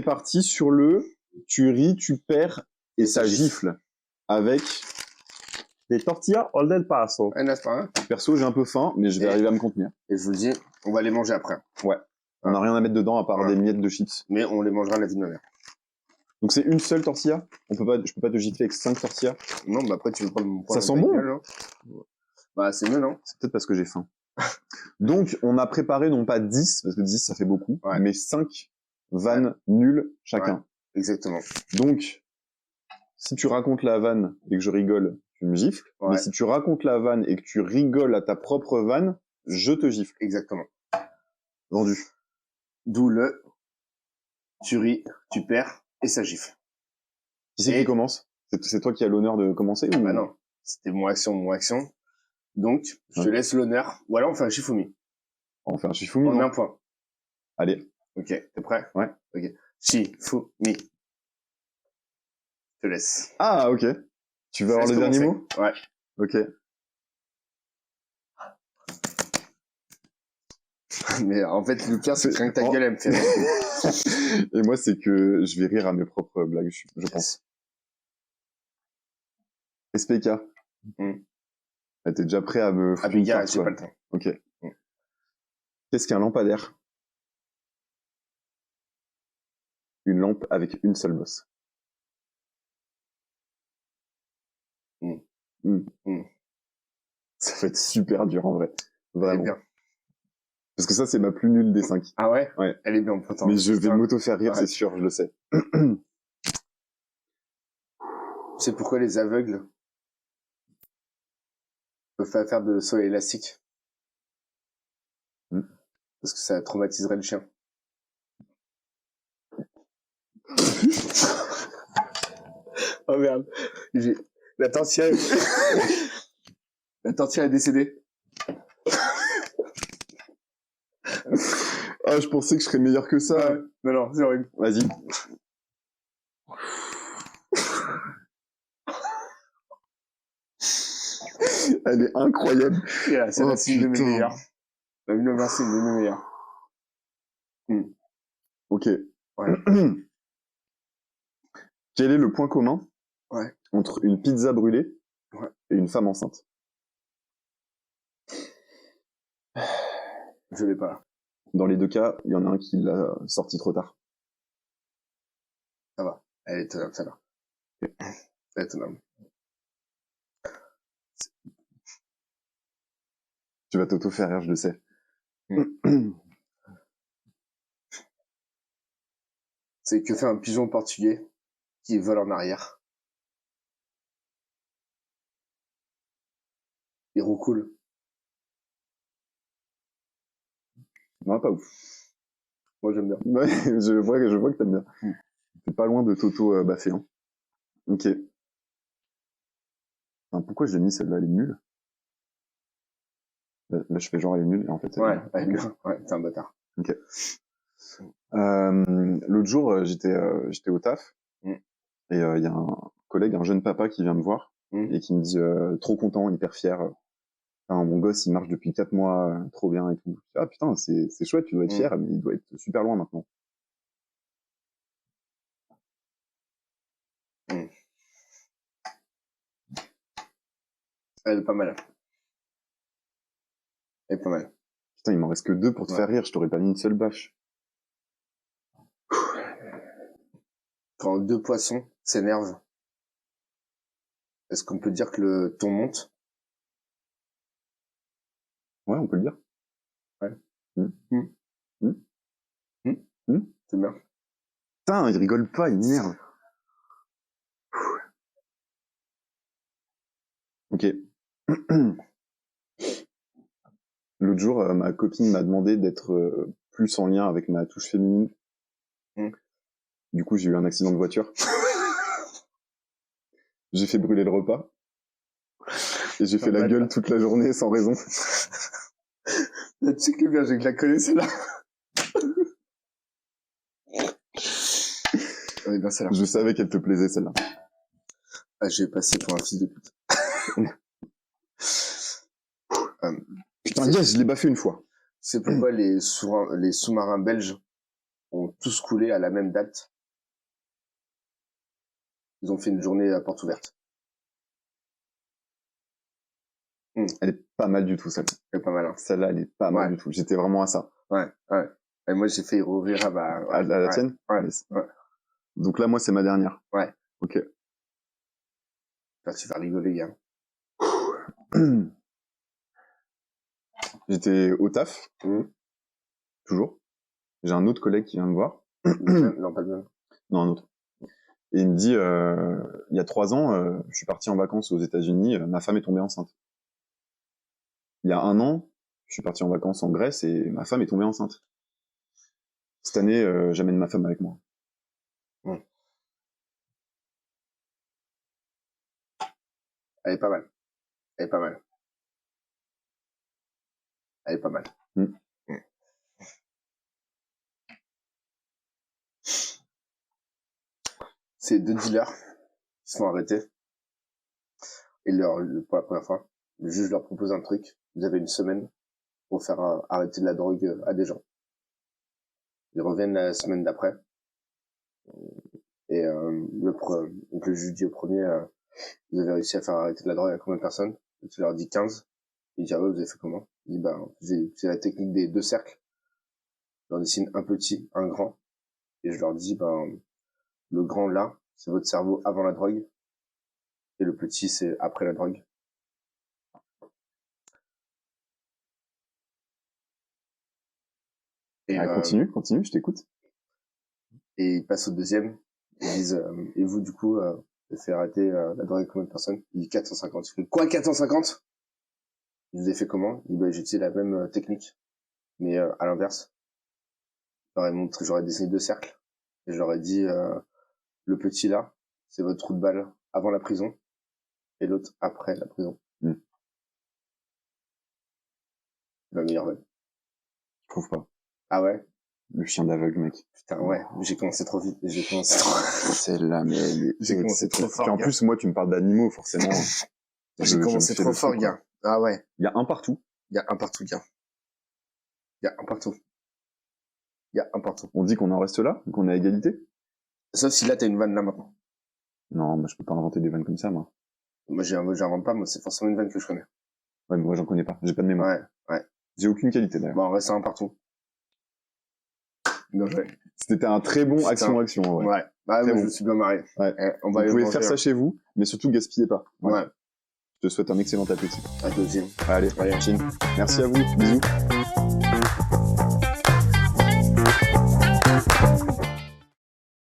parti sur le tu ris, tu perds et ça gifle avec des tortillas al del paso. Un instant, hein. Perso, j'ai un peu faim, mais je vais arriver à me contenir. Et je vous le dis, on va les manger après. Ouais. On n'a rien à mettre dedans à part des miettes de chips. Mais on les mangera à la vie de ma mère. Donc c'est une seule tortilla. Je peux pas te gifler avec 5 tortillas. Non, bah après tu veux prendre mon point. Ça sent bon. Gueule, hein. Bah c'est mieux, non? C'est peut-être parce que j'ai faim. Donc on a préparé non pas 10, parce que 10 ça fait beaucoup, mais 5 vannes nulles chacun. Ouais, exactement. Donc, si tu racontes la vanne et que je rigole, tu me gifles. Ouais. Mais si tu racontes la vanne et que tu rigoles à ta propre vanne, je te gifle. Exactement. Vendu. D'où le tu ris, tu perds et ça gifle. Qui c'est qui commence? C'est toi qui as l'honneur de commencer ou... Bah non, c'était mon action. Donc, je te laisse l'honneur. Ou alors on fait un Shifumi. On fait un Shifumi. On met un point. Allez. Ok, t'es prêt? Ouais. Ok. Shifumi. Je te laisse. Ah, ok. Tu veux avoir les derniers mots? Ouais. Ok. Mais en fait, le pire, c'est que rien que ta gueule, elle me fait rire. Et moi, c'est que je vais rire à mes propres blagues, je pense. SPK. T'es déjà prêt à me... Ah, mais gars, j'ai pas le temps. Ok. Qu'est-ce qu'un lampadaire? Une lampe avec une seule bosse. Ça va être super dur, en vrai. Vraiment. Bien. Parce que ça, c'est ma plus nulle des 5. Ah ouais? Ouais. Elle est bien, pourtant. Mais je vais m'auto-faire rire, c'est sûr, je le sais. C'est pourquoi les aveugles peuvent pas faire de saut élastique? Parce que ça traumatiserait le chien. Oh merde. La tortilla est décédée. Ah, je pensais que je serais meilleur que ça. Non, c'est horrible. Vas-y. Elle est incroyable. Yeah, c'est une de mes meilleures. La 1920, c'est une de mes meilleures. Ok. Ouais. Quel est le point commun entre une pizza brûlée et une femme enceinte? Je l'ai pas. Dans les deux cas, il y en a un qui l'a sorti trop tard. Ça va. Elle est étonnante, ça va. Elle est étonnante. Tu vas t'auto-faire rire, je le sais. C'est que fait un pigeon portugais qui vole en arrière? Il roucoule. Non, pas ouf. Moi, j'aime bien. Ouais, je vois que t'aimes bien. T'es pas loin de Toto baffer, hein. Ok. Enfin, pourquoi je l'ai mis celle-là, elle est nulle? Là, je fais genre elle est nulle, et en fait... Ouais, t'es un bâtard. Ok. L'autre jour, j'étais au taf, et il y a un collègue, un jeune papa qui vient me voir, et qui me dit trop content, hyper fier. Enfin, mon gosse, il marche depuis 4 mois, trop bien et tout. Ah putain, c'est chouette, tu dois être fier, mais il doit être super loin maintenant. Elle est pas mal. Elle est pas mal. Putain, il m'en reste que 2 pour te faire rire, je t'aurais pas mis une seule bâche. Quand 2 poissons s'énervent, est-ce qu'on peut dire que le ton monte? Ouais, on peut le dire. Ouais. C'est bien. Putain, il rigole pas, il m'énerve. Ok. L'autre jour, ma copine m'a demandé d'être plus en lien avec ma touche féminine. Du coup, j'ai eu un accident de voiture. J'ai fait brûler le repas. Et j'ai fait la gueule toute la journée sans raison. Tu sais que bien, j'ai que la connais celle-là. Oui, ben celle-là. Je savais qu'elle te plaisait celle-là. Ah, j'ai passé pour un fils de pute. Putain, yes, je l'ai baffé une fois. C'est pourquoi les sous-marins belges ont tous coulé à la même date Ils ont fait une journée à porte ouverte. Elle est pas mal du tout, celle-là. Elle est pas mal, hein. Celle-là, elle est pas mal du tout. J'étais vraiment à ça. Ouais. Et moi, j'ai fait rouvrir à la tienne? Ouais. Donc là, moi, c'est ma dernière. Ouais. Ok. Là, tu vas rigoler, gars. J'étais au taf. Toujours. J'ai un autre collègue qui vient me voir. Non, pas le même. Non, un autre. Et il me dit, il y a 3 ans, je suis parti en vacances aux États-Unis, ma femme est tombée enceinte. Il y a 1 an, je suis parti en vacances en Grèce et ma femme est tombée enceinte. Cette année, j'amène ma femme avec moi. Elle est pas mal. Elle est pas mal. Elle est pas mal. C'est 2 dealers qui se font arrêter. Et pour la première fois, le juge leur propose un truc. Vous avez une semaine pour faire arrêter de la drogue à des gens. Ils reviennent la semaine d'après. Et donc le juge dit au premier, vous avez réussi à faire arrêter de la drogue à combien de personnes? Et tu leur dis 15. Il dit, ah ouais, vous avez fait comment? Il dit, c'est la technique des 2 cercles. Je leur dessine un petit, un grand. Et je leur dis, le grand là, c'est votre cerveau avant la drogue. Et le petit, c'est après la drogue. Et continue, je t'écoute. Et ils passent au deuxième. Ils disent, et vous, du coup, vous avez fait arrêter la drogue à combien de personnes? Il dit 450. Je fais, quoi, 450? Il vous avez fait comment? Il dit, j'ai utilisé la même technique, mais à l'inverse. J'aurais dessiné 2 cercles. Et je leur ai dit, le petit là, c'est votre trou de balle avant la prison. Et l'autre après la prison. La meilleure vanne. Je trouve pas. Ah ouais? Le chien d'aveugle, mec. Putain, ouais. J'ai commencé trop vite. Celle-là, mais j'ai commencé trop fort. Puis en plus, moi, tu me parles d'animaux, forcément. J'ai commencé trop fort, gars. Ah ouais. Il y a un partout. Il y a un partout, gars. Il y a un partout. Il y a un partout. On dit qu'on en reste là, qu'on est à égalité. Sauf si là, t'as une vanne là maintenant. Non, moi, je peux pas inventer des vannes comme ça, moi. Moi, j'invente pas, moi, c'est forcément une vanne que je connais. Ouais, mais moi, j'en connais pas. J'ai pas de mémoire. Ouais. J'ai aucune qualité, d'ailleurs. On reste à un partout. Bien joué. C'était un très bon action-action, ouais. Ouais. Moi, je me suis bien marré. Ouais. Vous pouvez faire ça chez vous, mais surtout gaspillez pas. Ouais. Je te souhaite un excellent appétit. À toi aussi. Allez, chin. Merci à vous. Bisous.